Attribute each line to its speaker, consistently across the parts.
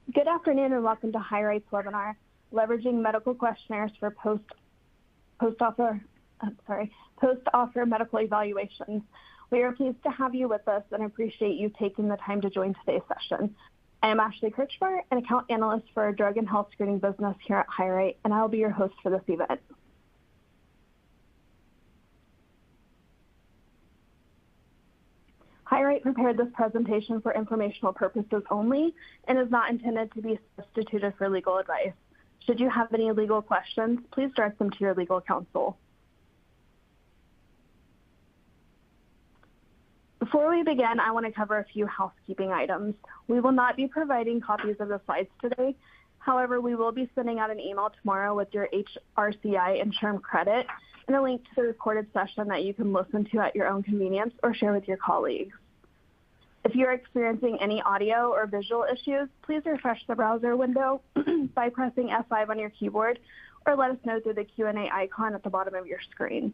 Speaker 1: Good afternoon and welcome to HireRight's webinar, Leveraging Medical Questionnaires for Post-Offer Medical Evaluations. We are pleased to have you with us and appreciate you taking the time to join today's session. I am Ashley Kirchbar, an account analyst for our drug and health screening business here at HireRight, and I will be your host for this event. HireRight prepared this presentation for informational purposes only and is not intended to be substituted for legal advice. Should you have any legal questions, please direct them to your legal counsel. Before we begin, I want to cover a few housekeeping items. We will not be providing copies of the slides today. However, we will be sending out an email tomorrow with your HRCI interim credit and a link to the recorded session that you can listen to at your own convenience or share with your colleagues. If you're experiencing any audio or visual issues, please refresh the browser window by pressing F5 on your keyboard or let us know through the Q&A icon at the bottom of your screen.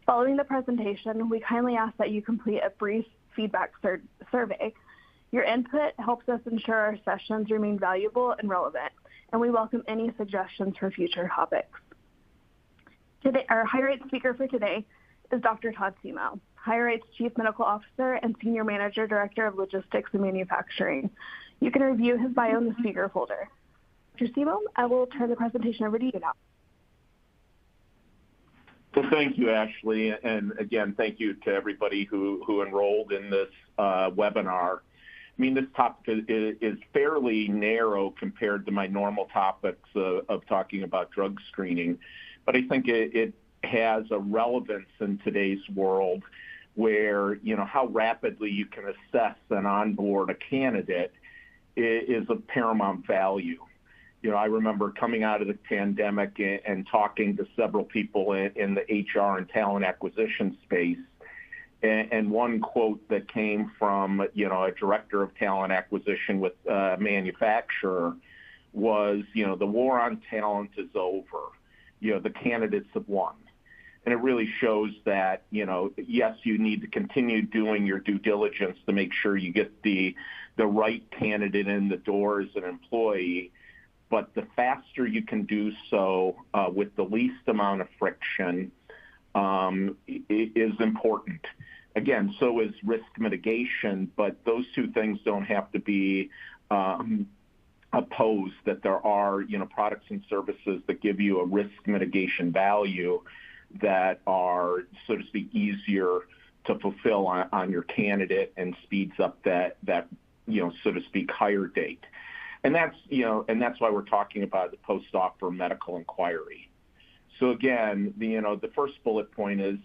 Speaker 1: Following the presentation, we kindly ask that you complete a brief feedback survey. Your input helps us ensure our sessions remain valuable and relevant, and we welcome any suggestions for future topics. Today, our HireRight speaker for today is Dr. Todd Simo, HireRight's Chief Medical Officer and Senior Manager Director of Logistics and Manufacturing. You can review his bio in the speaker folder. Dr. Simo, I will turn the presentation over to you now.
Speaker 2: Well, thank you, Ashley. And again, thank you to everybody who enrolled in this webinar. I mean, this topic is fairly narrow compared to my normal topics of talking about drug screening, but I think it has a relevance in today's world where, you know, how rapidly you can assess and onboard a candidate is of paramount value. You know, I remember coming out of the pandemic and talking to several people in the HR and talent acquisition space. And one quote that came from, you know, a director of talent acquisition with a manufacturer was, you know, the war on talent is over. You know, the candidates have won. And it really shows that, you know, yes, you need to continue doing your due diligence to make sure you get the right candidate in the door as an employee. But the faster you can do so with the least amount of friction is important. Again, so is risk mitigation, but those two things don't have to be opposed, that there are, you know, products and services that give you a risk mitigation value that are, so to speak, easier to fulfill on your candidate and speeds up that, you know, so to speak, hire date. And that's, you know, and that's why we're talking about the post-offer medical inquiry. So again, the first bullet point is,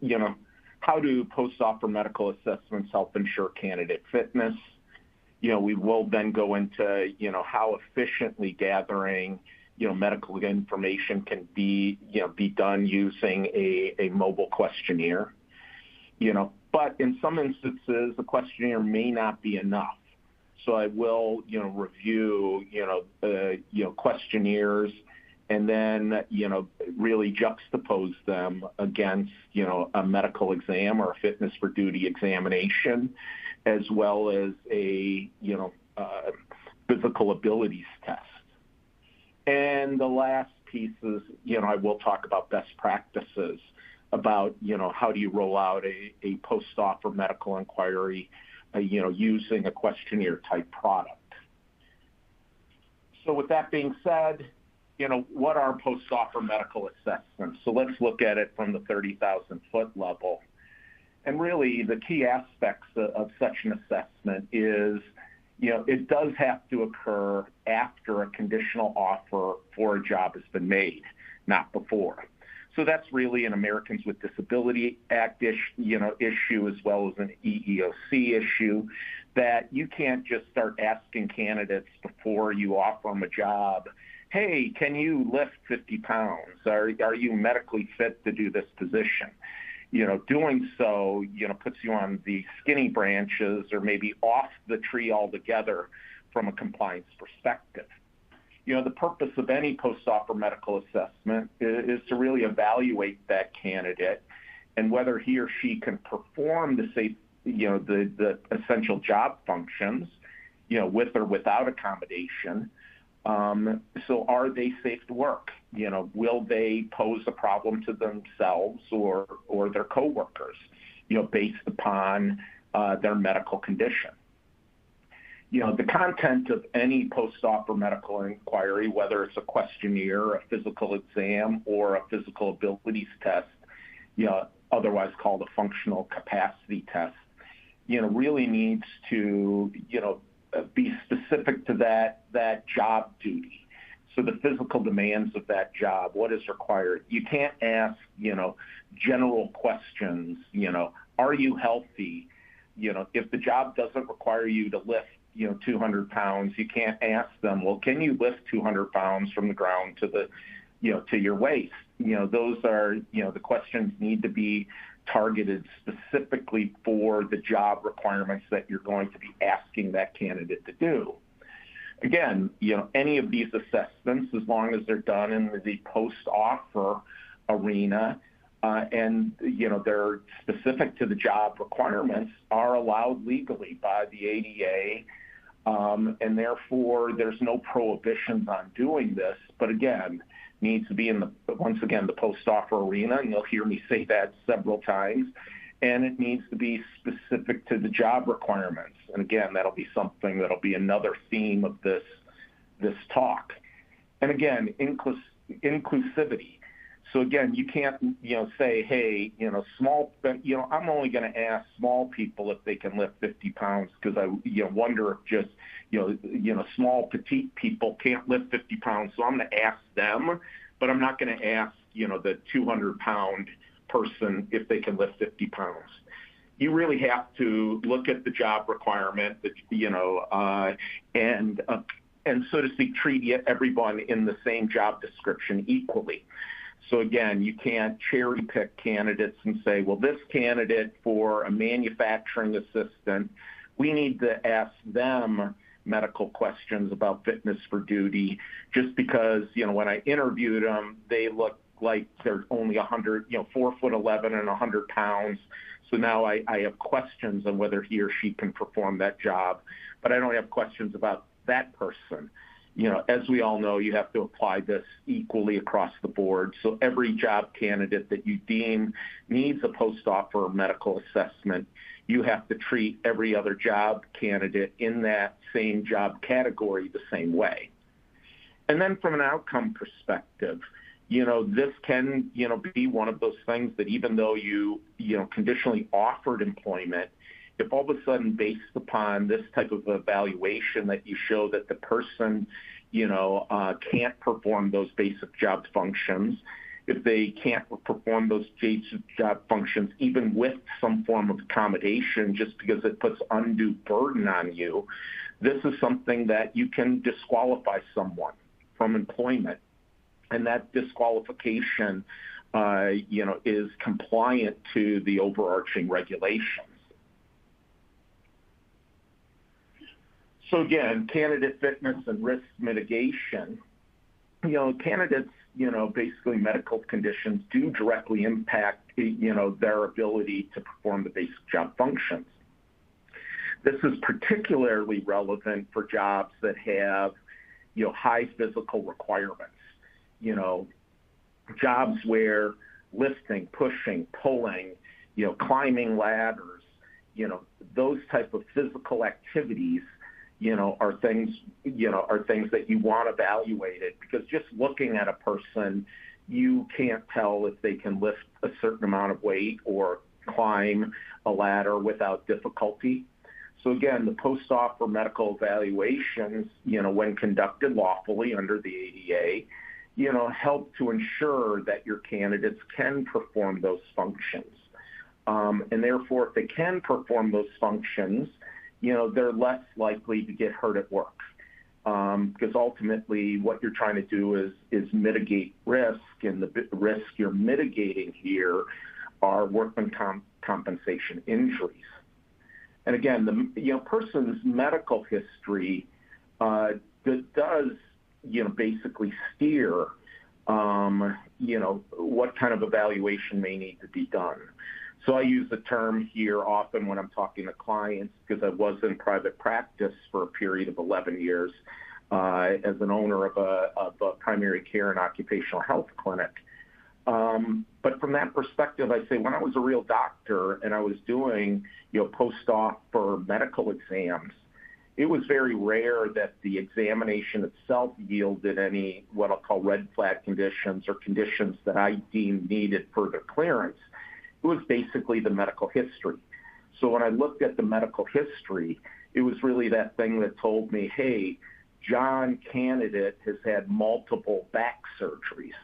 Speaker 2: you know, how do post-offer medical assessments help ensure candidate fitness? You know, we will then go into, you know, how efficiently gathering, you know, medical information can be done using a mobile questionnaire. You know, but in some instances, a questionnaire may not be enough. So I will, you know, review, questionnaires and then, you know, really juxtapose them against, you know, a medical exam or a fitness for duty examination, as well as a, you know, physical abilities test. And the last piece is, you know, I will talk about best practices about, you know, how do you roll out a post-offer medical inquiry, you know, using a questionnaire type product. So with that being said, you know, what are post-offer medical assessments? So let's look at it from the 30,000-foot level. And really the key aspects of such an assessment is, you know, it does have to occur after a conditional offer for a job has been made, not before. So that's really an Americans with Disability Act issue, as well as an EEOC issue, that you can't just start asking candidates before you offer them a job, hey, can you lift 50 pounds? Are you medically fit to do this position? You know, doing so, you know, puts you on the skinny branches or maybe off the tree altogether from a compliance perspective. You know, the purpose of any post-offer medical assessment is to really evaluate that candidate and whether he or she can perform the essential job functions, with or without accommodation. So are they safe to work? Will they pose a problem to themselves or their coworkers, based upon their medical condition? The content of any post-offer medical inquiry, whether it's a questionnaire, a physical exam, or a physical abilities test, otherwise called a functional capacity test, really needs to, be specific to that job duty. So the physical demands of that job, what is required. You can't ask, general questions, are you healthy? If the job doesn't require you to lift, 200 pounds, you can't ask them, well, can you lift 200 pounds from the ground to to your waist? Those are, the questions need to be targeted specifically for the job requirements that you're going to be asking that candidate to do. Again, any of these assessments, as long as they're done in the post-offer arena, and they're specific to the job requirements, are allowed legally by the ADA, and therefore there's no prohibitions on doing this. But again, needs to be once again the post-offer arena, and you'll hear me say that several times, and it needs to be specific to the job requirements. And again, that'll be something that'll be another theme of this talk. And again, inclusivity. So again, you can't, say, hey, I'm only going to ask small people if they can lift 50 pounds because I, wonder if just, small petite people can't lift 50 pounds. So I'm going to ask them, but I'm not going to ask, the 200-pound person if they can lift 50 pounds. You really have to look at the job requirement, and so to speak, treat everyone in the same job description equally. So again, you can't cherry pick candidates and say, well, this candidate for a manufacturing assistant, we need to ask them medical questions about fitness for duty just because, when I interviewed them, they look like they're only 4'11" and 100 pounds. So now I have questions on whether he or she can perform that job, but I don't have questions about that person. As we all know, you have to apply this equally across the board. So every job candidate that you deem needs a post-offer medical assessment, you have to treat every other job candidate in that same job category the same way. And then from an outcome perspective, this can, be one of those things that even though you conditionally offered employment, if all of a sudden based upon this type of evaluation that you show that the person, can't perform those basic job functions, if they can't perform those basic job functions even with some form of accommodation just because it puts undue burden on you, this is something that you can disqualify someone from employment. And that disqualification, is compliant to the overarching regulations. So again, candidate fitness and risk mitigation. Candidates, basically medical conditions do directly impact, their ability to perform the basic job functions. This is particularly relevant for jobs that have, high physical requirements. Jobs where lifting, pushing, pulling, climbing ladders, those type of physical activities, are things that you want evaluated, because just looking at a person, you can't tell if they can lift a certain amount of weight or climb a ladder without difficulty. So again, the post-offer medical evaluations, when conducted lawfully under the ADA, help to ensure that your candidates can perform those functions. And therefore, if they can perform those functions, they're less likely to get hurt at work. Because ultimately what you're trying to do is mitigate risk, and the risk you're mitigating here are workman compensation injuries. And again, the person's medical history does basically steer what kind of evaluation may need to be done. So I use the term here often when I'm talking to clients because I was in private practice for a period of 11 years as an owner of a primary care and occupational health clinic. But from that perspective, I say when I was a real doctor and I was doing, post-op for medical exams, it was very rare that the examination itself yielded any what I'll call red flag conditions or conditions that I deemed needed further clearance. It was basically the medical history. So when I looked at the medical history, it was really that thing that told me, hey, John candidate has had multiple back surgeries.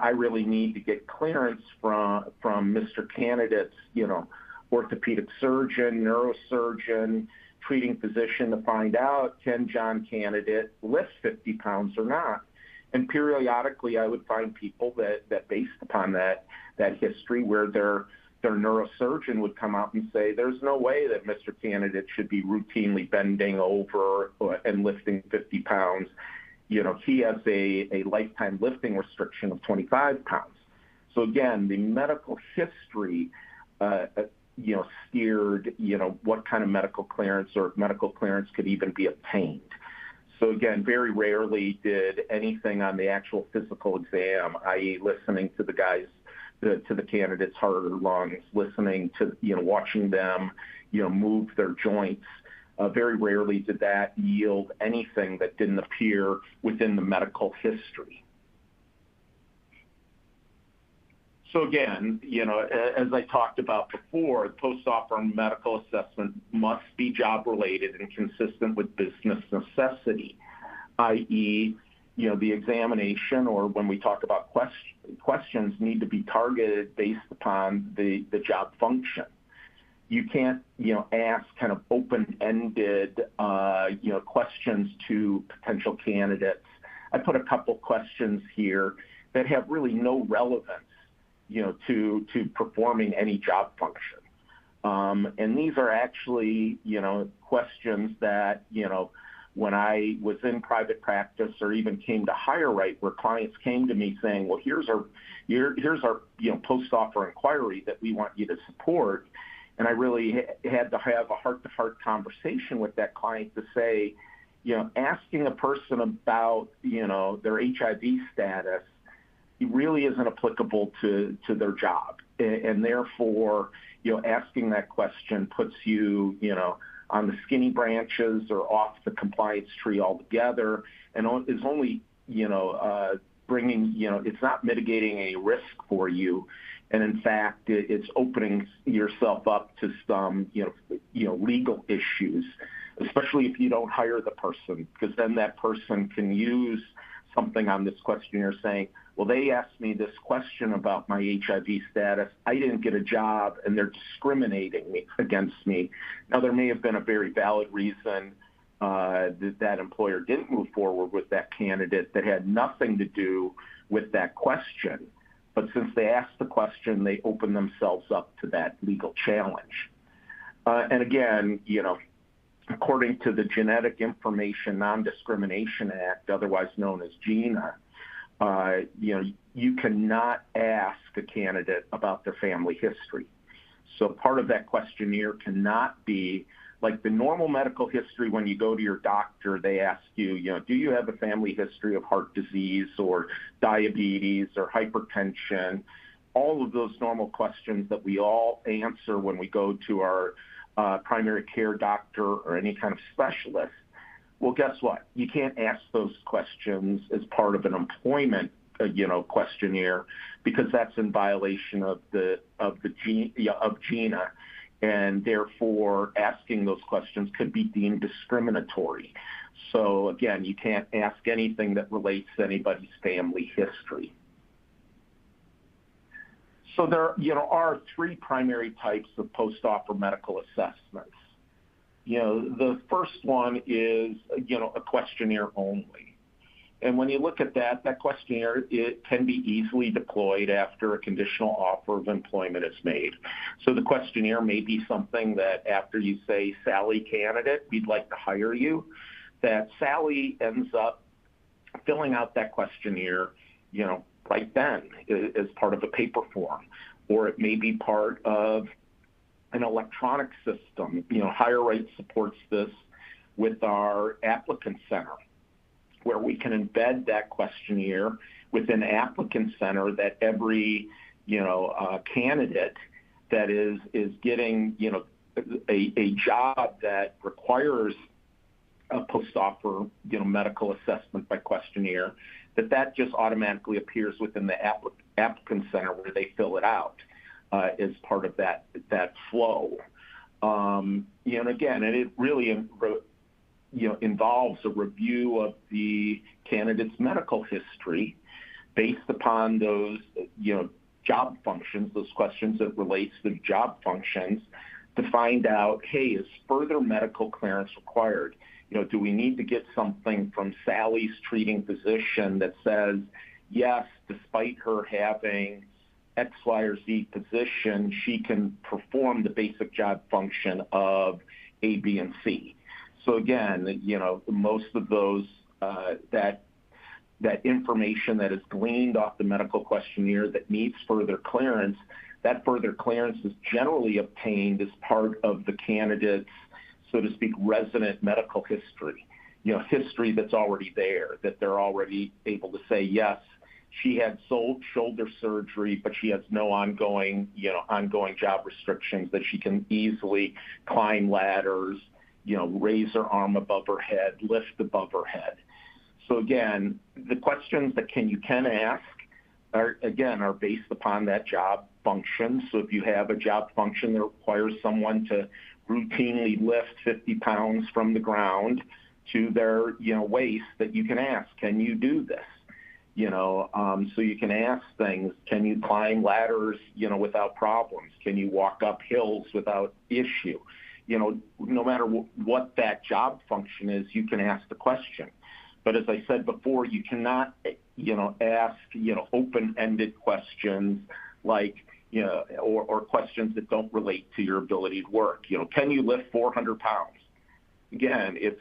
Speaker 2: I really need to get clearance from Mr. Candidate's, orthopedic surgeon, neurosurgeon, treating physician to find out, can John Candidate lift 50 pounds or not? And periodically, I would find people that based upon that history, where their neurosurgeon would come out and say, there's no way that Mr. Candidate should be routinely bending over and lifting 50 pounds. He has a lifetime lifting restriction of 25 pounds. So again, the medical history, steered, what kind of medical clearance or if medical clearance could even be obtained. So again, very rarely did anything on the actual physical exam, i.e. listening to the guys, to the candidate's heart or lungs, listening to, watching them, move their joints. Very rarely did that yield anything that didn't appear within the medical history. So again, as I talked about before, the post-op medical assessment must be job-related and consistent with business necessity, i.e., the examination, or when we talk about questions, need to be targeted based upon the job function. You can't, ask kind of open-ended, questions to potential candidates. I put a couple questions here that have really no relevance, to performing any job function. And these are actually, questions that, when I was in private practice or even came to HireRight, where clients came to me saying, well, here's our post-offer inquiry that we want you to support. And I really had to have a heart-to-heart conversation with that client to say, asking a person about, their HIV status, it really isn't applicable to their job. And therefore, asking that question puts you, on the skinny branches or off the compliance tree altogether, and is only, bringing, it's not mitigating any risk for you. And in fact, it's opening yourself up to some, legal issues, especially if you don't hire the person, because then that person can use something on this questionnaire saying, well, they asked me this question about my HIV status. I didn't get a job, and they're discriminating against me. Now, there may have been a very valid reason that employer didn't move forward with that candidate that had nothing to do with that question. But since they asked the question, they opened themselves up to that legal challenge. And again, according to the Genetic Information Non-Discrimination Act, otherwise known as GINA, you cannot ask a candidate about their family history. So part of that questionnaire cannot be like the normal medical history. When you go to your doctor, they ask you, do you have a family history of heart disease or diabetes or hypertension? All of those normal questions that we all answer when we go to our primary care doctor or any kind of specialist. Well, guess what? You can't ask those questions as part of an employment, questionnaire, because that's in violation of GINA, and therefore asking those questions could be deemed discriminatory. So again, you can't ask anything that relates to anybody's family history. So there, are three primary types of post-offer medical assessments. The first one is, a questionnaire only. And when you look at that questionnaire, it can be easily deployed after a conditional offer of employment is made. So the questionnaire may be something that after you say, Sally candidate, we'd like to hire you, that Sally ends up filling out that questionnaire, right then as part of a paper form. or it may be part of an electronic system. HireRight supports this with our applicant center, where we can embed that questionnaire within Applicant Center, that every candidate that is getting a job that requires a post-offer medical assessment by questionnaire, that just automatically appears within the Applicant Center where they fill it out as part of that flow. And again, and it really involves a review of the candidate's medical history based upon those job functions, those questions that relates to job functions, to find out, hey, is further medical clearance required? Do we need to get something from Sally's treating physician that says, yes, despite her having X, Y, or Z position, she can perform the basic job function of A, B, and C. So again, most of those, that information that is gleaned off the medical questionnaire that needs further clearance, that further clearance is generally obtained as part of the candidate's, so to speak, resident medical history, history that's already there, that they're already able to say, yes, she had shoulder surgery, but she has no ongoing job restrictions, that she can easily climb ladders, raise her arm above her head, lift above her head. So again, the questions that you can ask are based upon that job function. So if you have a job function that requires someone to routinely lift 50 pounds from the ground to their waist, that you can ask, can you do this? So you can ask things, can you climb ladders without problems? Can you walk up hills without issue? No matter what that job function is, you can ask the question. But as I said before, you cannot ask open-ended questions like or questions that don't relate to your ability to work. Can you lift 400 pounds? Again, if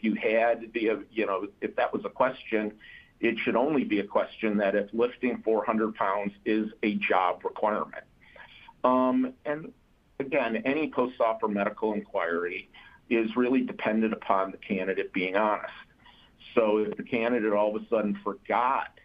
Speaker 2: you had if that was a question, it should only be a question that if lifting 400 pounds is a job requirement. And again, any post-offer medical inquiry is really dependent upon the candidate being honest. So if the candidate all of a sudden forgot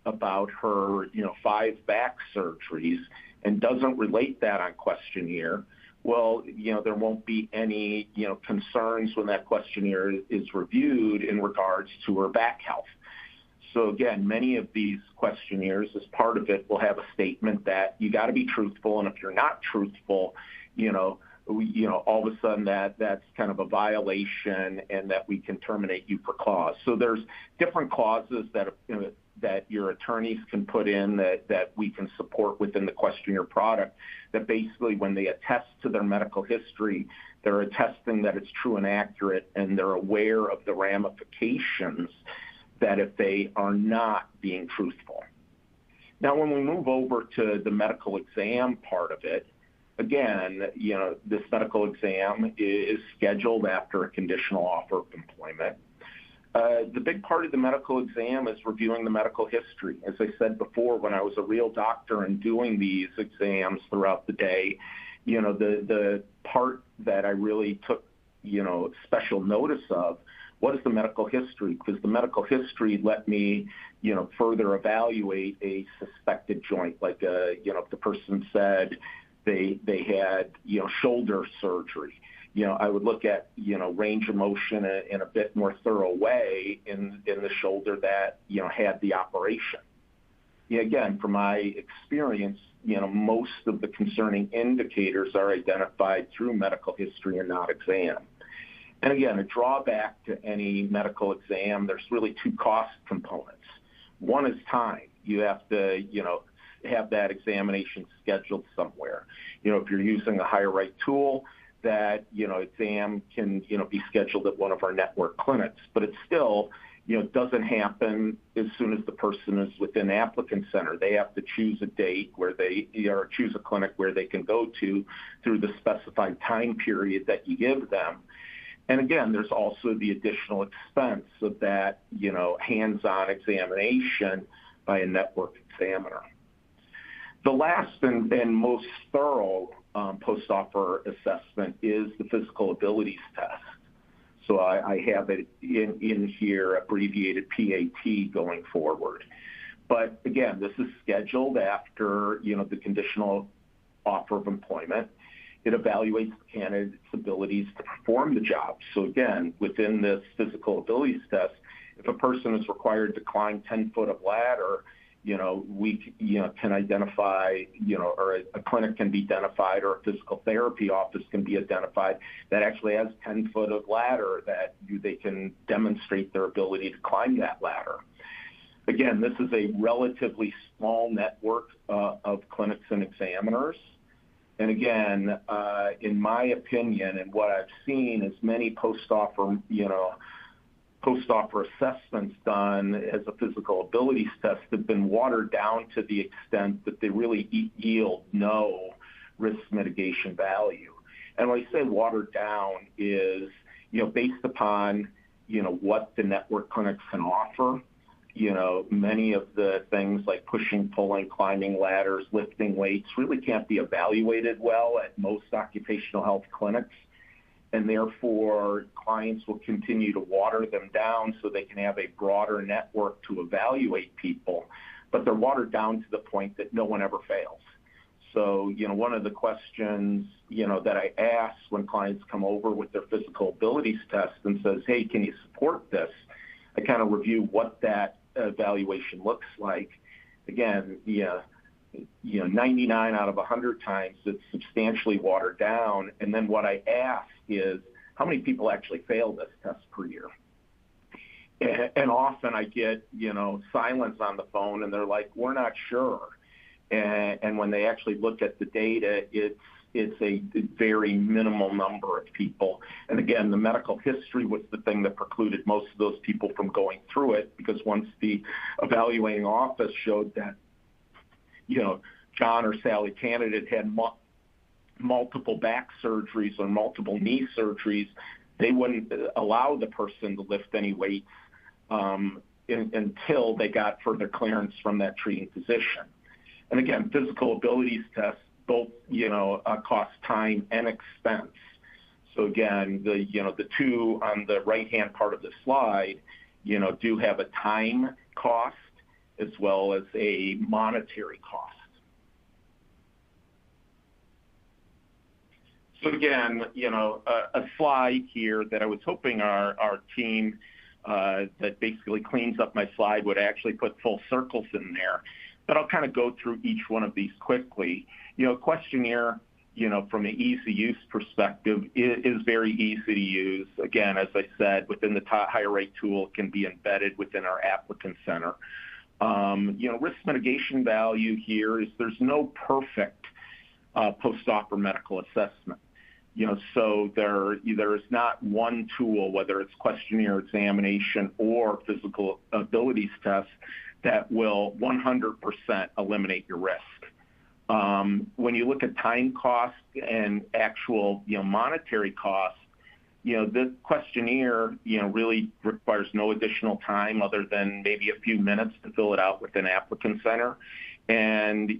Speaker 2: about her 5 back surgeries and doesn't relate that on questionnaire, well, there won't be any concerns when that questionnaire is reviewed in regards to her back health. So again, many of these questionnaires, as part of it, will have a statement that you got to be truthful, and if you're not truthful, all of a sudden that's kind of a violation, and that we can terminate you for cause. So there's different clauses that your attorneys can put in that we can support within the questionnaire product, that basically when they attest to their medical history, they're attesting that it's true and accurate, and they're aware of the ramifications that if they are not being truthful. Now, when we move over to the medical exam part of it, again, this medical exam is scheduled after a conditional offer of employment. The big part of the medical exam is reviewing the medical history. As I said before, when I was a real doctor and doing these exams throughout the day, the part that I really took, special notice of, what is the medical history? Because the medical history let me, further evaluate a suspected joint. Like, if the person said they had, shoulder surgery, I would look at, range of motion in a bit more thorough way in the shoulder that, had the operation. Again, from my experience, most of the concerning indicators are identified through medical history and not exam. And again, a drawback to any medical exam, there's really 2 cost components. One is time. You have to, have that examination scheduled somewhere. If you're using a HireRight tool, that, exam can, be scheduled at one of our network clinics. But it still, doesn't happen as soon as the person is within Applicant Center. They have to choose a date where choose a clinic where they can go to through the specified time period that you give them. And again, there's also the additional expense of that, hands-on examination by a network examiner. The last and most thorough post-offer assessment is the physical abilities test. So I have it in here, abbreviated PAT, going forward. But again, this is scheduled after, the conditional offer of employment. It evaluates the candidate's abilities to perform the job. So again, within this physical abilities test, if a person is required to climb 10 foot of ladder, we can identify, or a clinic can be identified, or a physical therapy office can be identified that actually has 10 foot of ladder that they can demonstrate their ability to climb that ladder. Again, this is a relatively small network of clinics and examiners. And again, in my opinion, and what I've seen is many post-offer assessments done as a physical abilities test have been watered down to the extent that they really yield no risk mitigation value. And when I say watered down is, based upon, what the network clinics can offer. Many of the things like pushing, pulling, climbing ladders, lifting weights really can't be evaluated well at most occupational health clinics. And therefore, clients will continue to water them down so they can have a broader network to evaluate people. But they're watered down to the point that no one ever fails. So, one of the questions, that I ask when clients come over with their physical abilities test and says, hey, can you support this? I kind of review what that evaluation looks like. Again, 99 out of 100 times it's substantially watered down. And then what I ask is, how many people actually fail this test per year? And often I get, silence on the phone, and they're like, we're not sure. And when they actually look at the data, it's a very minimal number of people. And again, the medical history was the thing that precluded most of those people from going through it, because once the evaluating office showed that, John or Sally candidate had multiple back surgeries or multiple knee surgeries, they wouldn't allow the person to lift any weights until they got further clearance from that treating physician. And again, physical abilities tests both, cost time and expense. So again, the two on the right-hand part of the slide, do have a time cost as well as a monetary cost. So again, a slide here that I was hoping our team that basically cleans up my slide would actually put full circles in there. But I'll kind of go through each one of these quickly. Questionnaire, from an easy use perspective, is very easy to use. Again, as I said, within the HireRight tool, it can be embedded within our applicant center. Risk mitigation value here is there's no perfect post-offer medical assessment. So there is not one tool, whether it's questionnaire, examination, or physical abilities test, that will 100% eliminate your risk. When you look at time cost and actual, monetary cost, the questionnaire, really requires no additional time other than maybe a few minutes to fill it out within applicant center. And,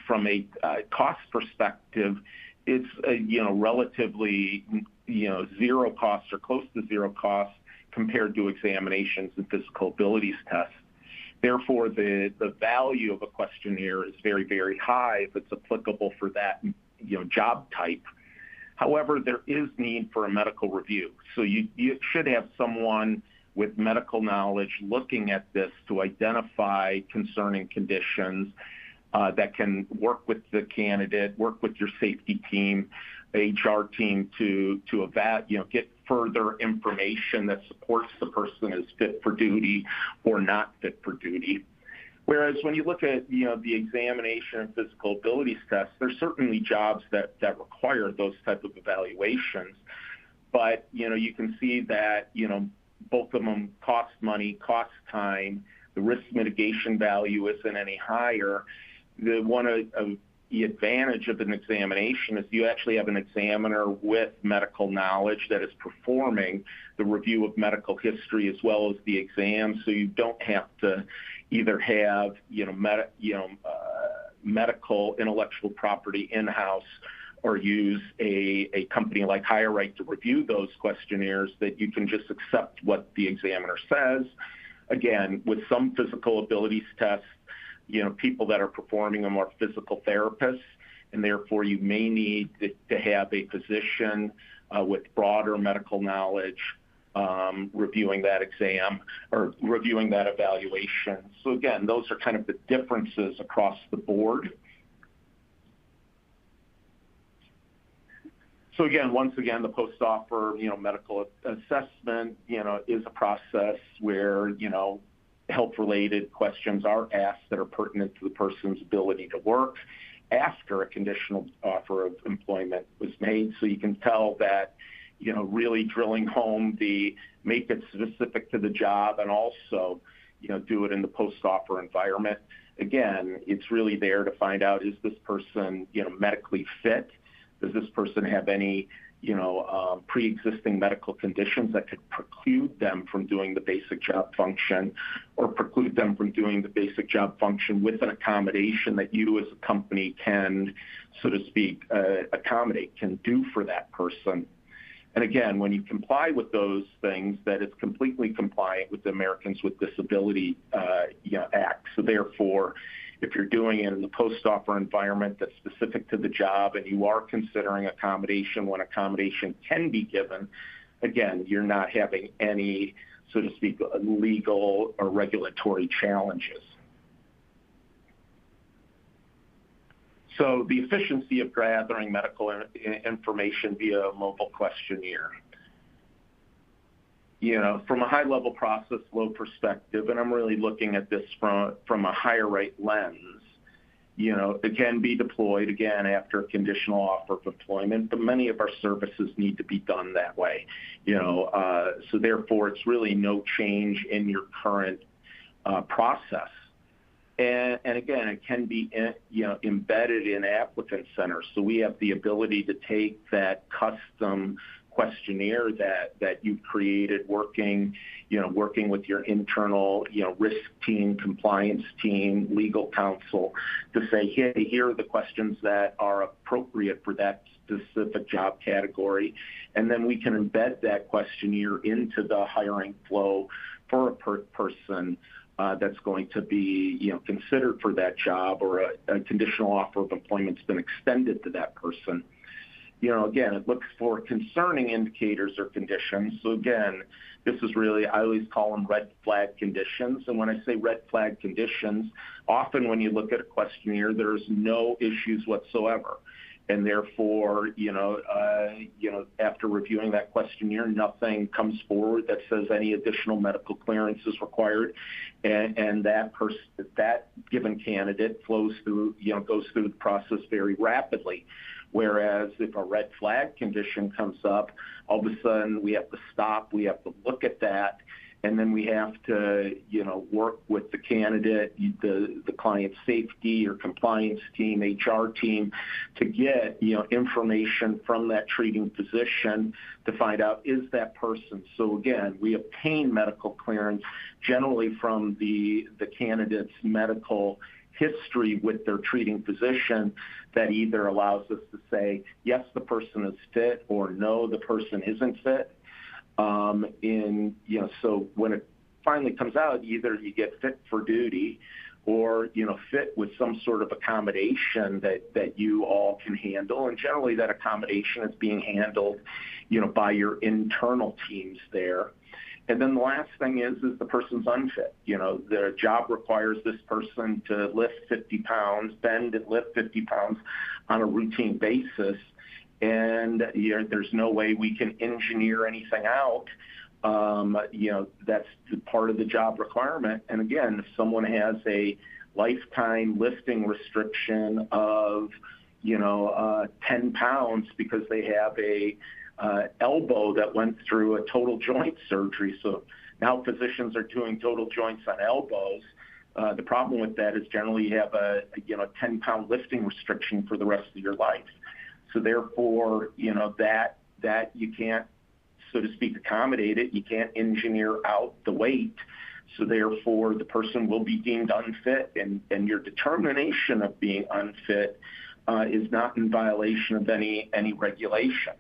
Speaker 2: from a cost perspective, it's, relatively, zero cost or close to zero cost compared to examinations and physical abilities tests. Therefore, the value of a questionnaire is very, very high if it's applicable for that, job type. However, there is need for a medical review. So you should have someone with medical knowledge looking at this to identify concerning conditions that can work with the candidate, work with your safety team, HR team to get further information that supports the person as fit for duty or not fit for duty. Whereas when you look at, the examination and physical abilities tests, there's certainly jobs that require those type of evaluations. But, you can see that, both of them cost money, cost time. The risk mitigation value isn't any higher. The advantage of an examination is you actually have an examiner with medical knowledge that is performing the review of medical history as well as the exam, so you don't have to either have medical intellectual property in-house or use a company like HireRight to review those questionnaires, that you can just accept what the examiner says. Again, with some physical abilities tests, people that are performing them are physical therapists, and therefore you may need to have a physician with broader medical knowledge reviewing that exam or reviewing that evaluation. So again, those are kind of the differences across the board. So again, once again, the post-offer, medical assessment, is a process where, health-related questions are asked that are pertinent to the person's ability to work after a conditional offer of employment was made. So you can tell that, really drilling home make it specific to the job and also, do it in the post-offer environment. Again, it's really there to find out, is this person, medically fit? Does this person have any, pre-existing medical conditions that could preclude them from doing the basic job function or preclude them from doing the basic job function with an accommodation that you as a company can, so to speak, can do for that person? And again, when you comply with those things, that it's completely compliant with the Americans with Disability Act. So therefore, if you're doing it in the post-offer environment that's specific to the job and you are considering accommodation when accommodation can be given, again, you're not having any, so to speak, legal or regulatory challenges. So the efficiency of gathering medical information via a mobile questionnaire. From a high-level process flow perspective, and I'm really looking at this from a HireRight lens, it can be deployed, again, after a conditional offer of employment, but many of our services need to be done that way. So therefore, it's really no change in your current process. And again, it can be embedded in applicant centers. So we have the ability to take that custom questionnaire that you've created, working with your internal, risk team, compliance team, legal counsel, to say, hey, here are the questions that are appropriate for that specific job category. And then we can embed that questionnaire into the hiring flow for a person that's going to be, considered for that job, or a conditional offer of employment's been extended to that person. Again, it looks for concerning indicators or conditions. So again, this is really, I always call them red flag conditions. And when I say red flag conditions, often when you look at a questionnaire, there's no issues whatsoever. And therefore, after reviewing that questionnaire, nothing comes forward that says any additional medical clearance is required. And that given candidate goes through the process very rapidly. Whereas if a red flag condition comes up, all of a sudden we have to stop, we have to look at that, and then we have to, work with the candidate, the client safety or compliance team, HR team, to get, information from that treating physician to find out, is that person. So again, we obtain medical clearance generally from the candidate's medical history with their treating physician, that either allows us to say, yes, the person is fit, or no, the person isn't fit. So when it finally comes out, either you get fit for duty, or, fit with some sort of accommodation that you all can handle. And generally that accommodation is being handled, by your internal teams there. And then the last thing is the person's unfit. The job requires this person to lift 50 pounds, bend and lift 50 pounds on a routine basis. And there's no way we can engineer anything out. That's part of the job requirement. And again, if someone has a lifetime lifting restriction of, 10 pounds because they have a elbow that went through a total joint surgery. So now physicians are doing total joints on elbows. The problem with that is generally you have a 10-pound lifting restriction for the rest of your life. So therefore, that you can't, so to speak, accommodate it. You can't engineer out the weight. So therefore, the person will be deemed unfit, and your determination of being unfit is not in violation of any regulation.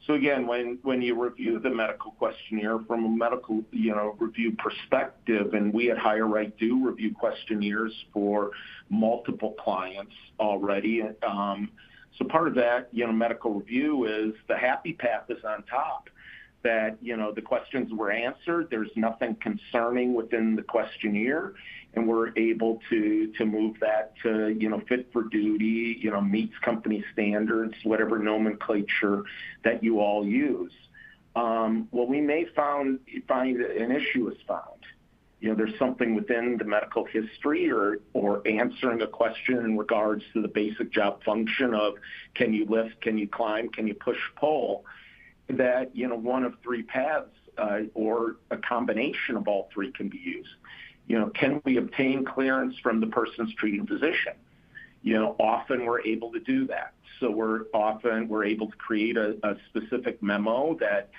Speaker 2: So again, when you review the medical questionnaire from a medical review perspective, and we at HireRight do review questionnaires for multiple clients already. So part of that medical review is the happy path is on top. That the questions were answered. There's nothing concerning within the questionnaire, and we're able to move that to fit for duty, meets company standards, whatever nomenclature that you all use. Well, we may find an issue is found. There's something within the medical history or answering a question in regards to the basic job function of can you lift, can you climb, can you push, pull, that one of three paths or a combination of all three can be used. Can we obtain clearance from the person's treating physician? Often we're able to do that. So we're able to create a specific memo that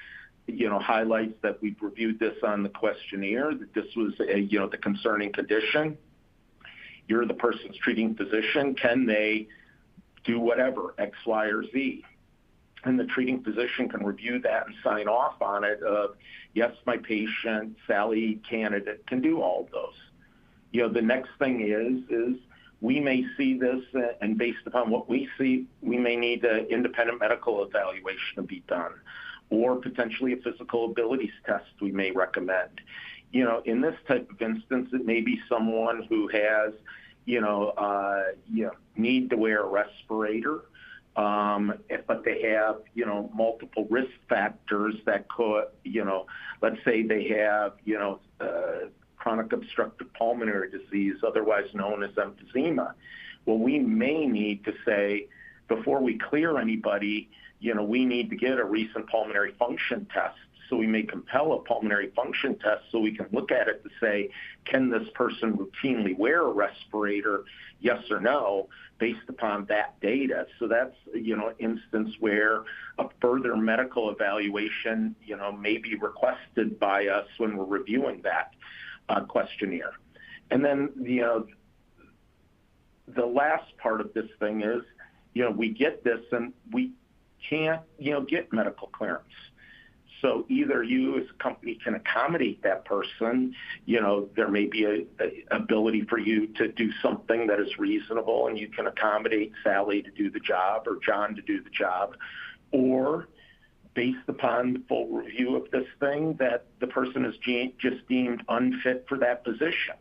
Speaker 2: highlights that we've reviewed this on the questionnaire, that this was the concerning condition. You're the person's treating physician. Can they do whatever, X, Y, or Z? And the treating physician can review that and sign off on it of, yes, my patient, Sally candidate, can do all of those. The next thing is we may see this, and based upon what we see, we may need an independent medical evaluation to be done, or potentially a physical abilities test we may recommend. In this type of instance, it may be someone who has, need to wear a respirator, but they have, multiple risk factors that could, let's say they have, chronic obstructive pulmonary disease, otherwise known as emphysema. Well, we may need to say, before we clear anybody, we need to get a recent pulmonary function test. So we may compel a pulmonary function test so we can look at it to say, can this person routinely wear a respirator, yes or no, based upon that data. So that's, an instance where a further medical evaluation, may be requested by us when we're reviewing that questionnaire. And then, the last part of this thing is, we get this and we can't, get medical clearance. So either you as a company can accommodate that person, there may be a ability for you to do something that is reasonable and you can accommodate Sally to do the job or John to do the job, or based upon the full review of this thing that the person is just deemed unfit for that position.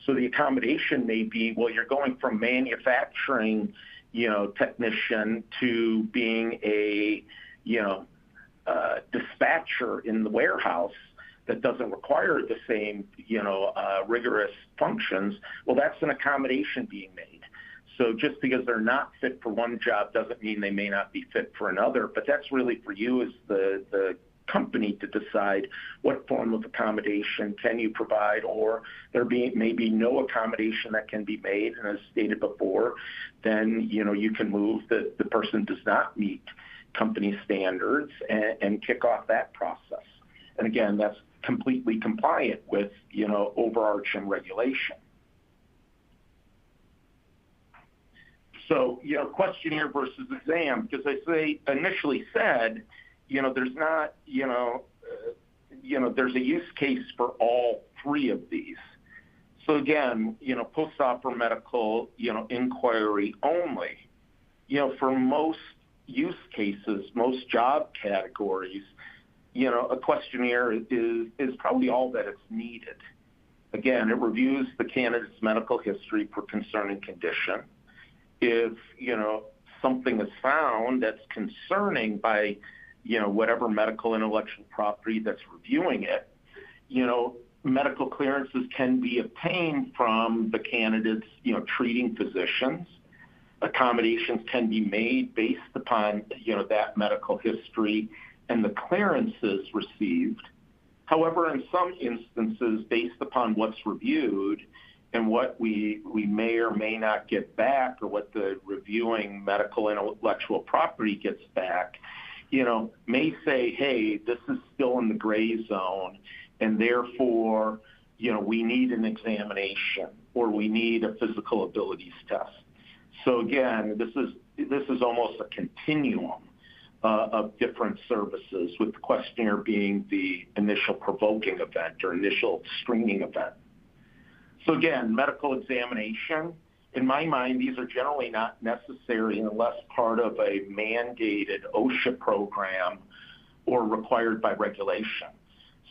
Speaker 2: So the accommodation may be, well, you're going from manufacturing, technician to being a, dispatcher in the warehouse that doesn't require the same, rigorous functions. Well, that's an accommodation being made. So just because they're not fit for one job doesn't mean they may not be fit for another, but that's really for you as the company to decide what form of accommodation can you provide, or may be no accommodation that can be made. And as stated before, then, you can move the person does not meet company standards and kick off that process. And again, that's completely compliant with, overarching regulation. So, questionnaire versus exam, because I initially said, there's not, there's a use case for all three of these. So again, post-op medical, inquiry only, for most use cases, most job categories, a questionnaire is probably all that it's needed. Again, it reviews the candidate's medical history for concerning condition. If, something is found that's concerning by, whatever medical intellectual property that's reviewing it, medical clearances can be obtained from the candidate's, treating physicians. Accommodations can be made based upon, that medical history and the clearances received. However, in some instances, based upon what's reviewed and what we may or may not get back, or what the reviewing medical intellectual property gets back, may say, hey, this is still in the gray zone, and therefore, we need an examination or we need a physical abilities test. So again, this is almost a continuum of different services, with the questionnaire being the initial provoking event or initial screening event. So again, medical examination, in my mind, these are generally not necessary unless part of a mandated OSHA program or required by regulation.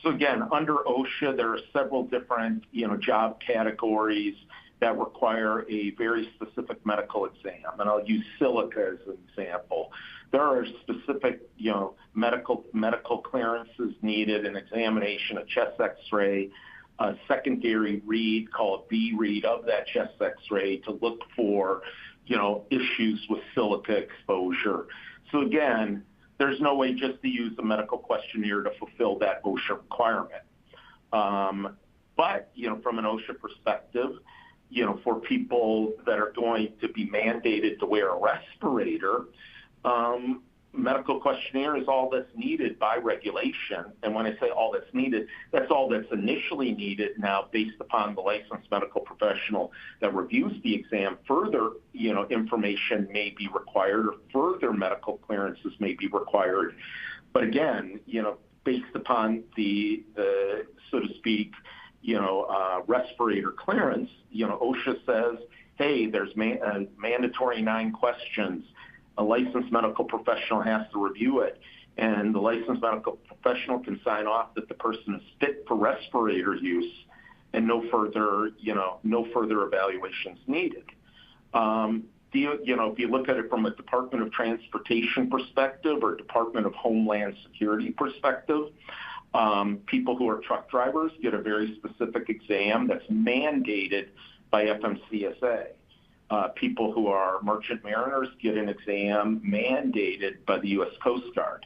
Speaker 2: So again, under OSHA, there are several different, job categories that require a very specific medical exam. And I'll use silica as an example. There are specific, medical clearances needed, an examination, a chest x-ray, a secondary read called B read of that chest x-ray to look for, issues with silica exposure. So again, there's no way just to use the medical questionnaire to fulfill that OSHA requirement. But, from an OSHA perspective, for people that are going to be mandated to wear a respirator, medical questionnaire is all that's needed by regulation. And when I say all that's needed, that's all that's initially needed. Now, based upon the licensed medical professional that reviews the exam, further, information may be required, or further medical clearances may be required. But again, based upon the so to speak, respirator clearance, OSHA says, hey, there's mandatory 9 questions. A licensed medical professional has to review it, and the licensed medical professional can sign off that the person is fit for respirator use, and no further evaluations needed. If you look at it from a Department of Transportation perspective or Department of Homeland Security perspective, people who are truck drivers get a very specific exam that's mandated by FMCSA. People who are merchant mariners get an exam mandated by the U.S. Coast Guard.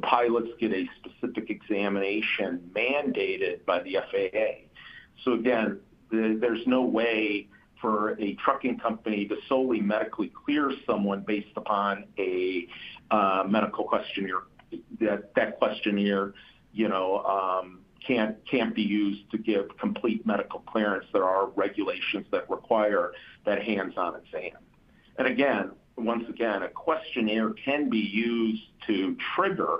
Speaker 2: Pilots get a specific examination mandated by the FAA. So again, there's no way for a trucking company to solely medically clear someone based upon a medical questionnaire. That questionnaire, can't be used to give complete medical clearance. There are regulations that require that hands-on exam. And again, once again, a questionnaire can be used to trigger,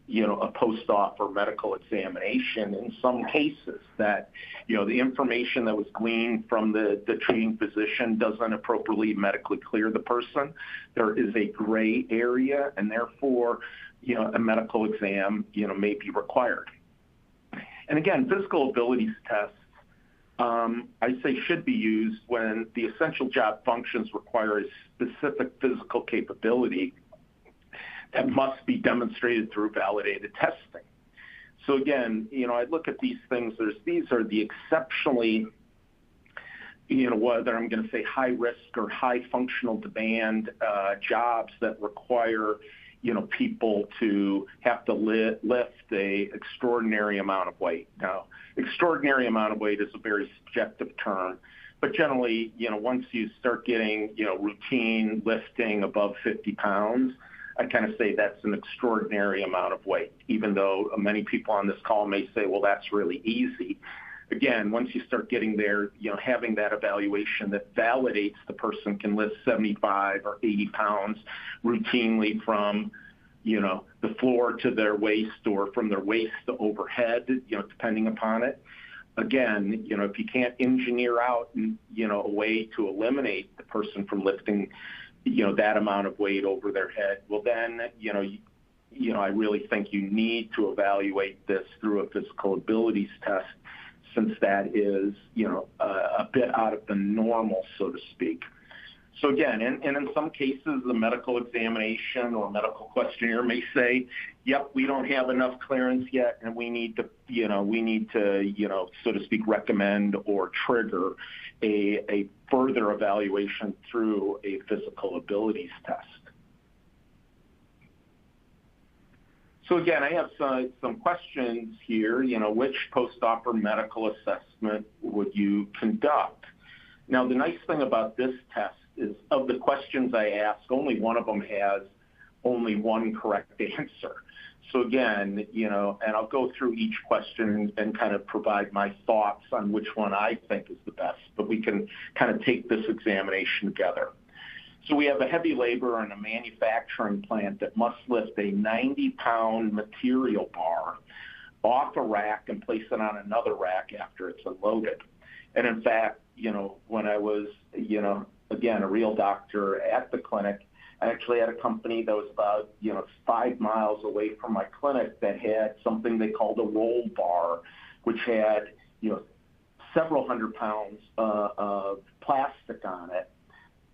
Speaker 2: a post-offer medical examination in some cases that, the information that was gleaned from the treating physician doesn't appropriately medically clear the person. There is a gray area, and therefore, a medical exam, may be required. And again, physical abilities tests, I say should be used when the essential job functions require a specific physical capability that must be demonstrated through validated testing. So again, I look at these things, these are the exceptionally, whether I'm going to say high risk or high functional demand jobs that require people to have to lift a extraordinary amount of weight. Now, extraordinary amount of weight is a very subjective term, but generally, once you start getting, routine lifting above 50 pounds, I kind of say that's an extraordinary amount of weight, even though many people on this call may say, well, that's really easy. Again, once you start getting there, having that evaluation that validates the person can lift 75 or 80 pounds routinely from, the floor to their waist or from their waist to overhead, depending upon it. Again, if you can't engineer out, a way to eliminate the person from lifting, that amount of weight over their head, well then, I really think you need to evaluate this through a physical abilities test, since that is, a bit out of the normal, so to speak. So again, and in some cases, the medical examination or medical questionnaire may say, yep, we don't have enough clearance yet, and we need to, so to speak, recommend or trigger a further evaluation through a physical abilities test. So again, I have some questions here. Which post-offer medical assessment would you conduct? Now, the nice thing about this test is of the questions I ask, only one of them has only one correct answer. So again, and I'll go through each question and kind of provide my thoughts on which one I think is the best, but we can kind of take this examination together. So we have a heavy labor in a manufacturing plant that must lift a 90-pound material bar off a rack and place it on another rack after it's unloaded. And in fact, when I was, again, a real doctor at the clinic, I actually had a company that was about, 5 miles away from my clinic that had something they called a roll bar, which had, several hundred pounds of plastic on it.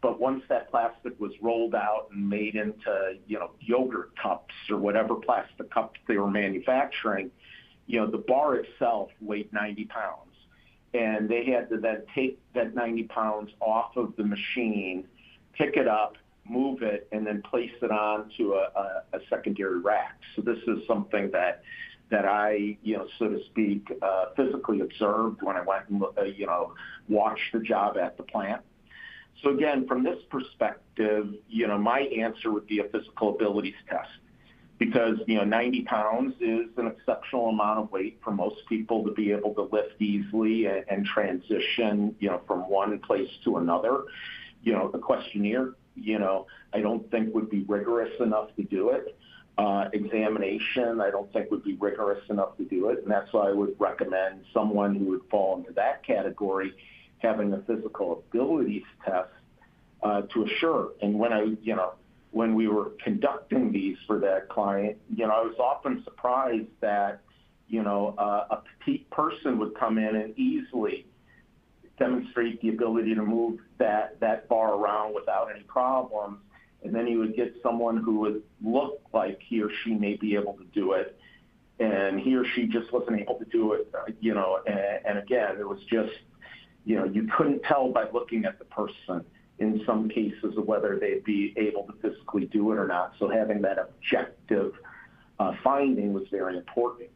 Speaker 2: But once that plastic was rolled out and made into, yogurt cups or whatever plastic cups they were manufacturing, the bar itself weighed 90 pounds. And they had to then take that 90 pounds off of the machine, pick it up, move it, and then place it onto a secondary rack. So this is something that I, so to speak, physically observed when I went and, watched the job at the plant. So again, from this perspective, my answer would be a physical abilities test because, 90 pounds is an exceptional amount of weight for most people to be able to lift easily and transition, from one place to another. The questionnaire, I don't think would be rigorous enough to do it. Examination, I don't think would be rigorous enough to do it. And that's why I would recommend someone who would fall into that category having a physical abilities test to assure. And when we were conducting these for that client, I was often surprised that, a petite person would come in and easily demonstrate the ability to move that bar around without any problems. And then you would get someone who would look like he or she may be able to do it, and he or she just wasn't able to do it, and again, it was just, you couldn't tell by looking at the person in some cases of whether they'd be able to physically do it or not. So having that objective finding was very important.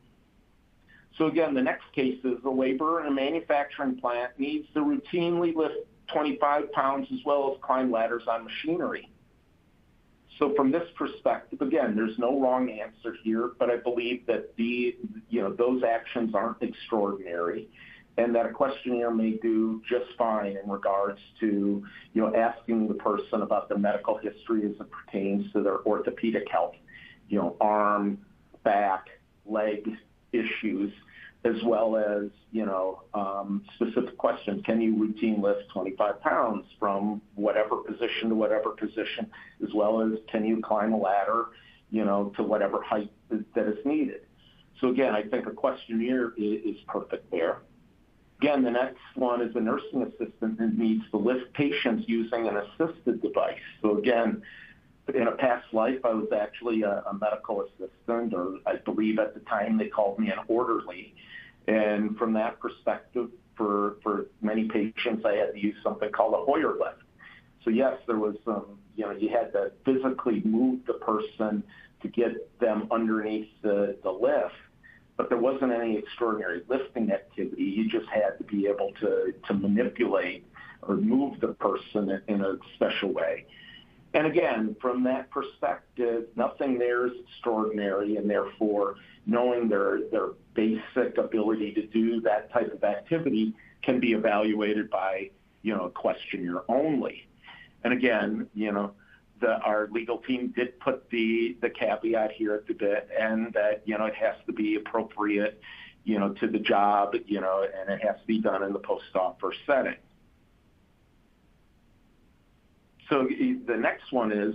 Speaker 2: So again, the next case is the laborer in a manufacturing plant needs to routinely lift 25 pounds as well as climb ladders on machinery. So from this perspective, again, there's no wrong answer here, but I believe that those actions aren't extraordinary and that a questionnaire may do just fine in regards to, asking the person about their medical history as it pertains to their orthopedic health, arm, back, leg issues, as well as, specific questions. Can you routine lift 25 pounds from whatever position to whatever position, as well as can you climb a ladder, to whatever height that is needed. So again, I think a questionnaire is perfect there. Again, the next one is a nursing assistant that needs to lift patients using an assisted device. So again, in a past life, I was actually a medical assistant, or I believe at the time they called me an orderly. And from that perspective, for many patients, I had to use something called a Hoyer lift. So yes, there was some, you had to physically move the person to get them underneath the lift, but there wasn't any extraordinary lifting activity. You just had to be able to manipulate or move the person in a special way. And again, from that perspective, nothing there is extraordinary, and therefore knowing their basic ability to do that type of activity can be evaluated by, a questionnaire only. And again, our legal team did put the caveat here at the bit, and that, it has to be appropriate, to the job, and it has to be done in the post-offer setting. So the next one is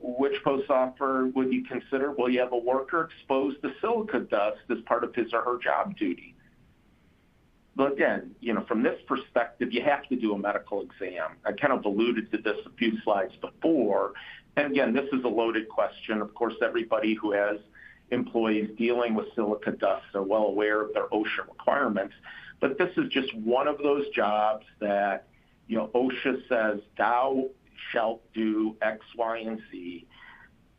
Speaker 2: which post-offer would you consider? Well, you have a worker exposed to silica dust as part of his or her job duty. But again, from this perspective, you have to do a medical exam. I kind of alluded to this a few slides before. And again, this is a loaded question. Of course, everybody who has employees dealing with silica dust are well aware of their OSHA requirements. But this is just one of those jobs that, OSHA says thou shalt do X, Y, and Z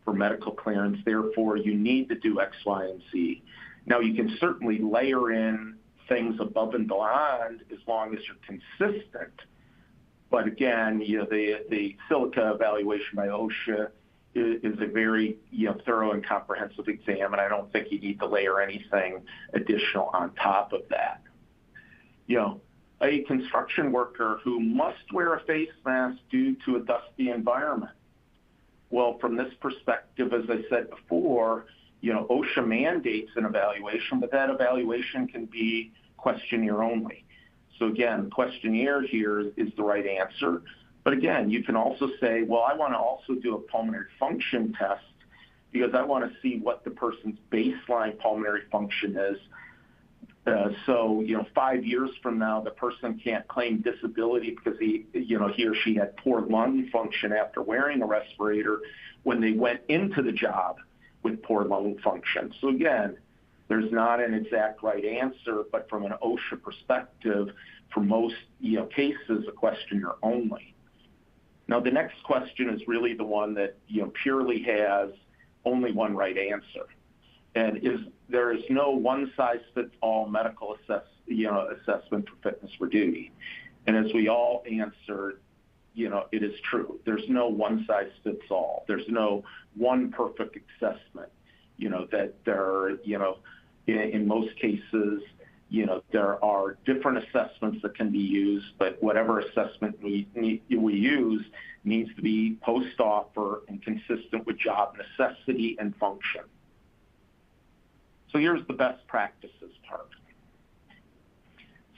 Speaker 2: for medical clearance. Therefore, you need to do X, Y, and Z. Now, you can certainly layer in things above and beyond as long as you're consistent. But again, the silica evaluation by OSHA, is a very thorough and comprehensive exam, and I don't think you need to layer anything additional on top of that. A construction worker who must wear a face mask due to a dusty environment. Well, from this perspective, as I said before, OSHA mandates an evaluation, but that evaluation can be questionnaire only. So again, questionnaire here is the right answer. But again, you can also say, well, I want to also do a pulmonary function test because I want to see what the person's baseline pulmonary function is. So 5 years from now, the person can't claim disability because he or she had poor lung function after wearing a respirator when they went into the job with poor lung function. So again, there's not an exact right answer, but from an OSHA perspective, for most cases, a questionnaire only. Now, the next question is really the one that purely has only one right answer, and there is no one-size-fits-all medical assessment for fitness for duty. And as we all answered, it is true. There's no one-size-fits-all. There's no one perfect assessment. That there, in most cases, there are different assessments that can be used, but whatever assessment we use needs to be post-offer and consistent with job necessity and function. So here's the best practices part.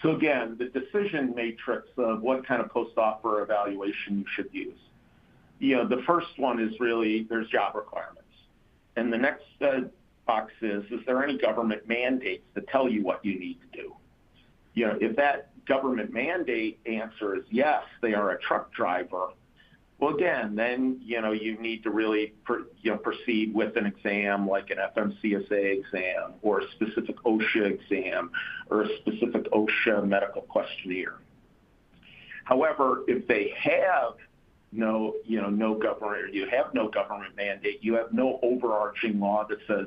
Speaker 2: So again, the decision matrix of what kind of post-offer evaluation you should use. The first one is really there's job requirements. And the next box is there any government mandates that tell you what you need to do? If that government mandate answer is yes, they are a truck driver, well, again, then, you need to really, proceed with an exam like an FMCSA exam or a specific OSHA exam or a specific OSHA medical questionnaire. However, if they have no government, you have no government mandate, you have no overarching law that says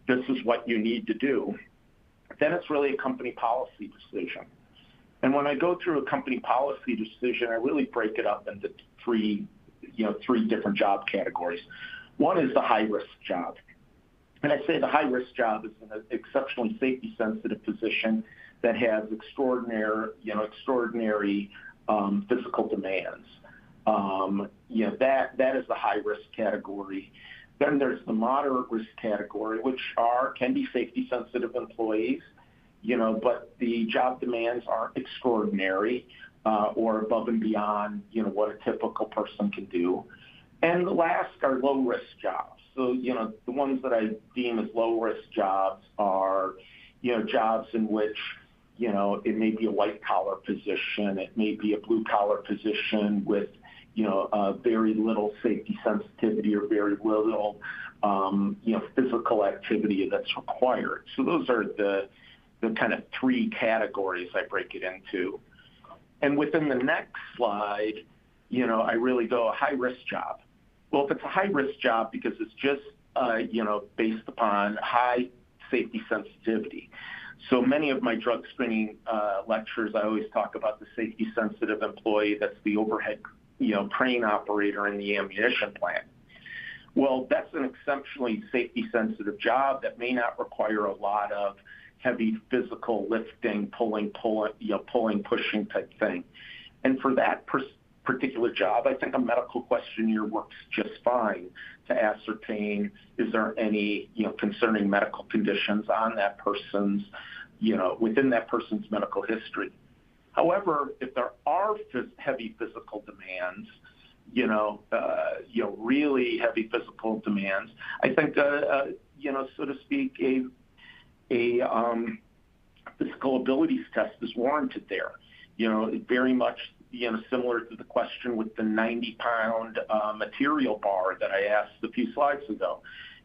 Speaker 2: this is what you need to do, then it's really a company policy decision. And when I go through a company policy decision, I really break it up into three different job categories. One is the high-risk job. And I say the high-risk job is an exceptionally safety-sensitive position that has extraordinary physical demands. That is the high-risk category. Then there's the moderate risk category, which can be safety-sensitive employees, but the job demands aren't extraordinary or above and beyond, what a typical person can do. And the last are low-risk jobs. So, the ones that I deem as low-risk jobs are, jobs in which, it may be a white-collar position, it may be a blue-collar position with, very little safety sensitivity or very little, physical activity that's required. So those are the kind of three categories I break it into. And within the next slide, I really go a high-risk job. Well, if it's a high-risk job because it's just, based upon high safety sensitivity. So many of my drug screening lectures, I always talk about the safety-sensitive employee that's the overhead, crane operator in the ammunition plant. Well, that's an exceptionally safety-sensitive job that may not require a lot of heavy physical lifting, pulling, pushing type thing. And for that particular job, I think a medical questionnaire works just fine to ascertain is there any, concerning medical conditions on that person's, within that person's medical history. However, if there are heavy physical demands, really heavy physical demands, I think, so to speak, a physical abilities test is warranted there. Very much, similar to the question with the 90-pound material bar that I asked a few slides ago.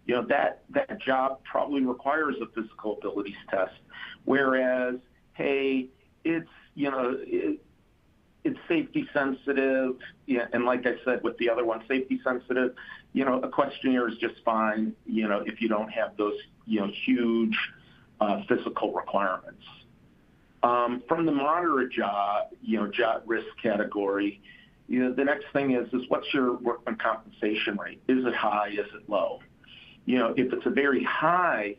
Speaker 2: That job probably requires a physical abilities test, whereas, hey, it's safety sensitive, and like I said with the other one, safety sensitive, a questionnaire is just fine, if you don't have those, huge physical requirements. From the moderate job risk category, The next thing is what's your workman compensation rate? Is it high? Is it low? If it's a very high,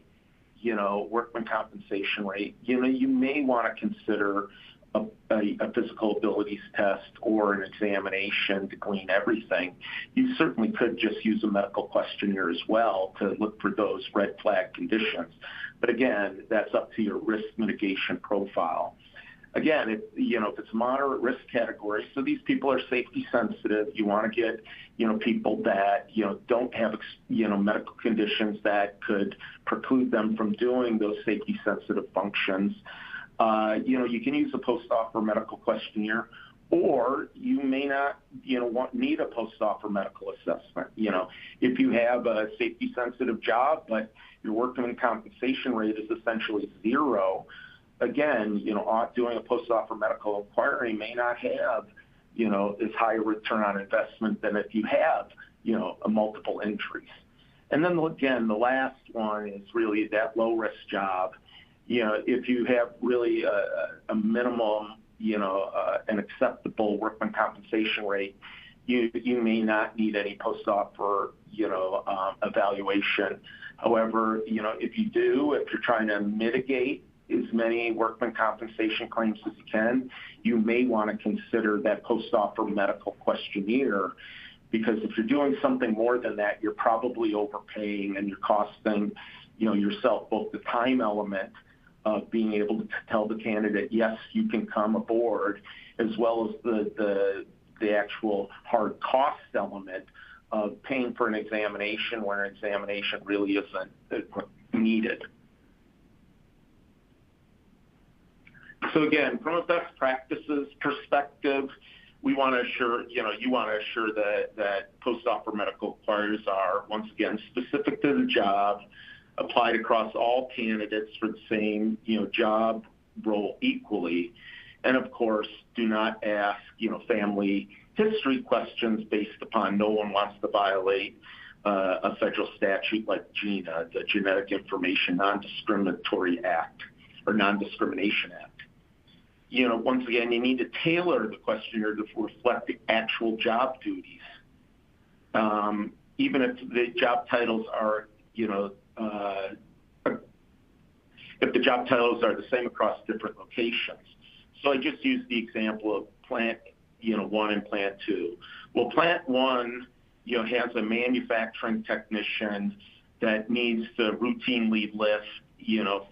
Speaker 2: workman compensation rate, you may want to consider a physical abilities test or an examination to glean everything. You certainly could just use a medical questionnaire as well to look for those red flag conditions. But again, that's up to your risk mitigation profile. Again, if it's moderate risk category, so these people are safety sensitive. You want to get, people that, don't have, medical conditions that could preclude them from doing those safety sensitive functions. You can use a post-offer medical questionnaire, or you may not, need a post-offer medical assessment. If you have a safety sensitive job, but your workman compensation rate is essentially zero, again, doing a post-offer medical inquiry may not have, as high a return on investment than if you have, a multiple injuries. And then again, the last one is really that low risk job. If you have really a minimum, an acceptable workman compensation rate, you may not need any post-offer, evaluation. However, if you do, if you're trying to mitigate as many workman compensation claims as you can, you may want to consider that post-offer medical questionnaire, because if you're doing something more than that, you're probably overpaying and you're costing, yourself both the time element of being able to tell the candidate, yes, you can come aboard, as well as the actual hard cost element of paying for an examination where an examination really isn't needed. So again, from a best practices perspective, we want to assure, you want to assure that post-offer medical inquiries are, once again, specific to the job, applied across all candidates for the same, job role equally. And of course, do not ask, family history questions based upon no one wants to violate a federal statute like GINA, the Genetic Information Non-Discriminatory Act or Non-Discrimination Act. Once again, you need to tailor the questionnaire to reflect the actual job duties. Even if the job titles are, if the job titles are the same across different locations. So I just used the example of plant, 1 and plant 2. Well, plant 1, has a manufacturing technician that needs to routinely lift,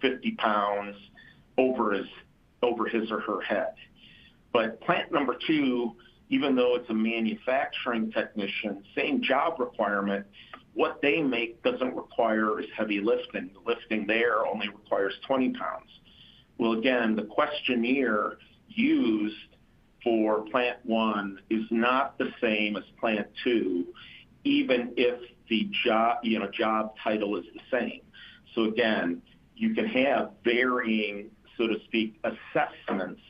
Speaker 2: 50 pounds over his or her head. But plant number 2, even though it's a manufacturing technician, same job requirement, what they make doesn't require as heavy lifting. The lifting there only requires 20 pounds. Well, again, the questionnaire used for plant 1 is not the same as plant 2, even if the job title is the same. So again, you can have varying, so to speak, assessments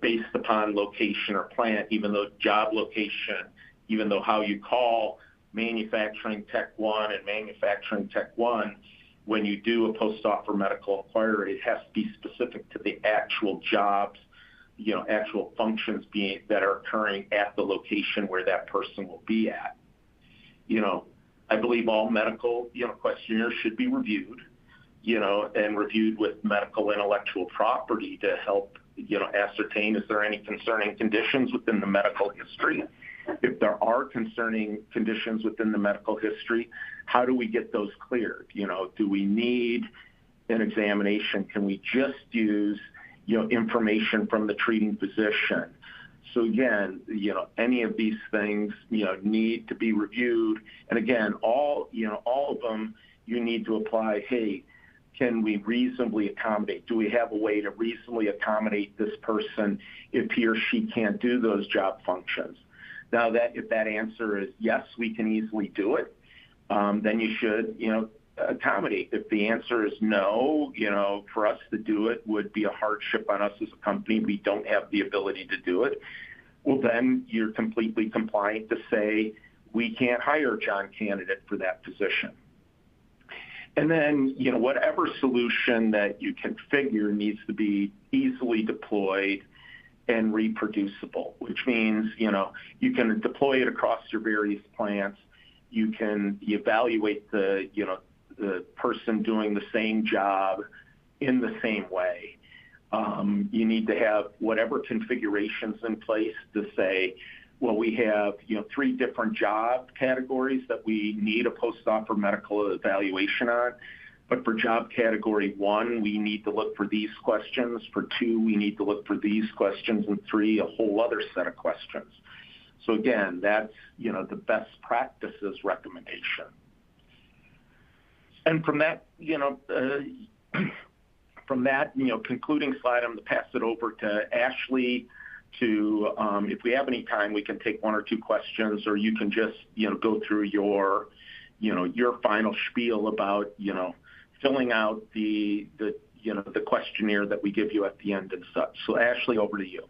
Speaker 2: based upon location or plant, even though job location, even though how you call manufacturing tech 1 and manufacturing tech 1, when you do a post-offer medical inquiry, it has to be specific to the actual jobs, actual functions that are occurring at the location where that person will be at. I believe all medical, questionnaires should be reviewed, and reviewed with medical intellectual property to help, ascertain, is there any concerning conditions within the medical history? If there are concerning conditions within the medical history, how do we get those cleared? Do we need an examination? Can we just use, information from the treating physician? So again, any of these things, need to be reviewed. And again, all of them, you need to apply, hey, can we reasonably accommodate? Do we have a way to reasonably accommodate this person if he or she can't do those job functions? Now, if that answer is yes, we can easily do it, then you should, accommodate. If the answer is no, for us to do it would be a hardship on us as a company. We don't have the ability to do it. Well, then you're completely compliant to say, we can't hire John candidate for that position. And then, whatever solution that you configure needs to be easily deployed and reproducible, which means, you can deploy it across your various plants. You can evaluate the person doing the same job in the same way. You need to have whatever configurations in place to say, well, we have 3 different job categories that we need a post-offer medical evaluation on. But for job category 1, we need to look for these questions. For 2, we need to look for these questions. And 3, a whole other set of questions. So again, that's the best practices recommendation. And from that, concluding slide, I'm going to pass it over to Ashley to, if we have any time, we can take 1 or 2 questions, or you can just, go through your final spiel about, filling out the questionnaire that we give you at the end and such. So Ashley, over to you.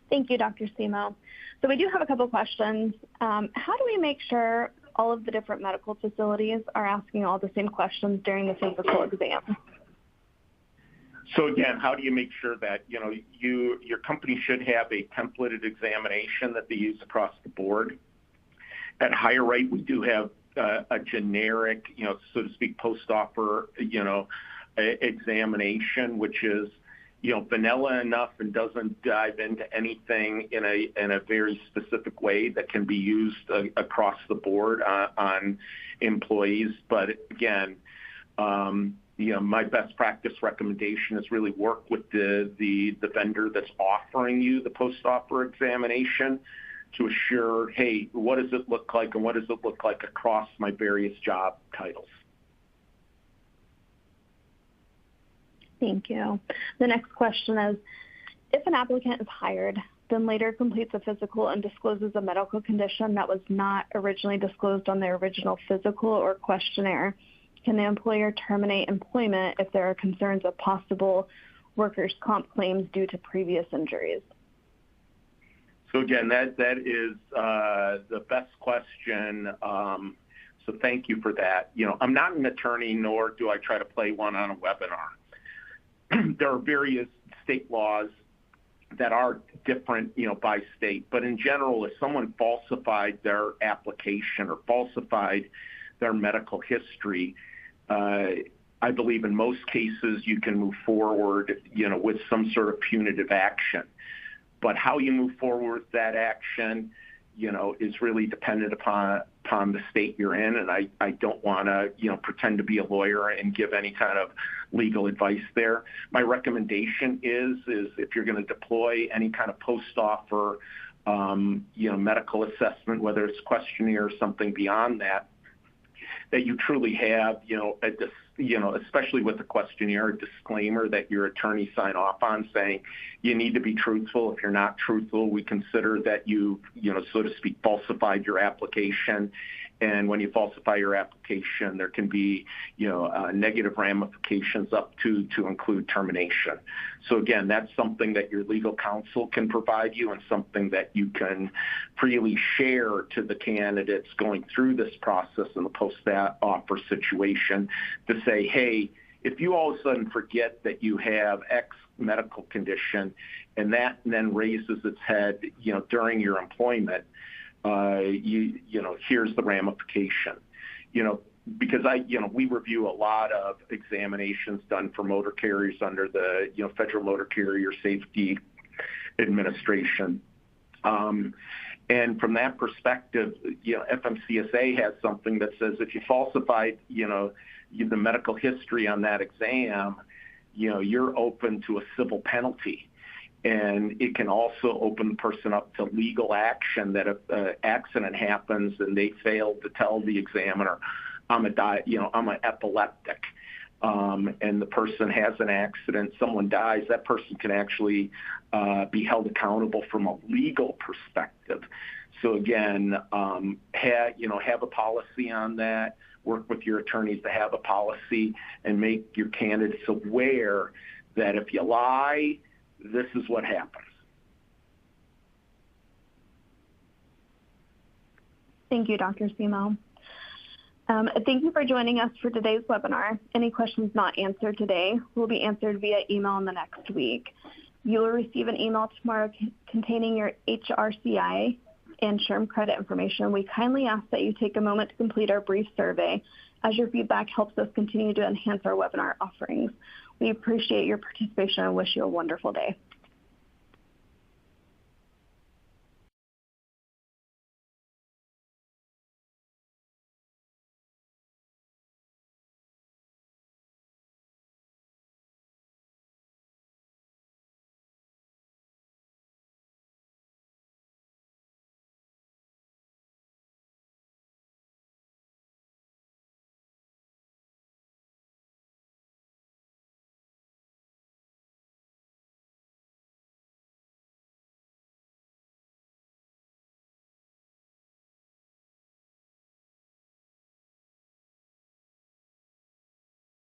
Speaker 1: Thank you, Dr. Simo. So we do have a couple questions. How do we make sure all of the different medical facilities are asking all the same questions during the physical exam?
Speaker 2: So again, how do you make sure that, your company should have a templated examination that they use across the board? At HireRight, we do have a generic, so to speak, post-offer, examination, which is, vanilla enough and doesn't dive into anything in a very specific way that can be used across the board on employees. But again, my best practice recommendation is really work with the vendor that's offering you the post-offer examination to assure, hey, what does it look like, and what does it look like across my various job titles?
Speaker 1: Thank you. The next question is, if an applicant is hired, then later completes a physical and discloses a medical condition that was not originally disclosed on their original physical or questionnaire, can the employer terminate employment if there are concerns of possible workers' comp claims due to previous injuries?
Speaker 2: So again, that is the best question. So thank you for that. I'm not an attorney, nor do I try to play one on a webinar. There are various state laws that are different, by state. But in general, if someone falsified their application or falsified their medical history, I believe in most cases you can move forward, with some sort of punitive action. But how you move forward with that action, is really dependent upon the state you're in. And I don't want to, pretend to be a lawyer and give any kind of legal advice there. My recommendation is if you're going to deploy any kind of post-offer, medical assessment, whether it's questionnaire or something beyond that you truly have, especially with the questionnaire, a disclaimer that your attorney sign off on saying you need to be truthful. If you're not truthful, we consider that you, so to speak, falsified your application. And when you falsify your application, there can be, negative ramifications up to include termination. So again, that's something that your legal counsel can provide you, and something that you can freely share to the candidates going through this process in the post-offer situation to say, hey, if you all of a sudden forget that you have X medical condition, and that then raises its head, during your employment, here's the ramification, because we review a lot of examinations done for motor carriers under the, Federal Motor Carrier Safety Administration. And from that perspective, FMCSA has something that says if you falsified, the medical history on that exam, you're open to a civil penalty. And it can also open the person up to legal action that if an accident happens and they fail to tell the examiner, I'm an epileptic, and the person has an accident, someone dies, that person can actually be held accountable from a legal perspective. So again, have a policy on that, work with your attorneys to have a policy, and make your candidates aware that if you lie, this is what happens.
Speaker 1: Thank you, Dr. Simo. Thank you for joining us for today's webinar. Any questions not answered today will be answered via email in the next week. You will receive an email tomorrow containing your HRCI and SHRM credit information. We kindly ask that you take a moment to complete our brief survey, as your feedback helps us continue to enhance our webinar offerings. We appreciate your participation and wish you a wonderful day.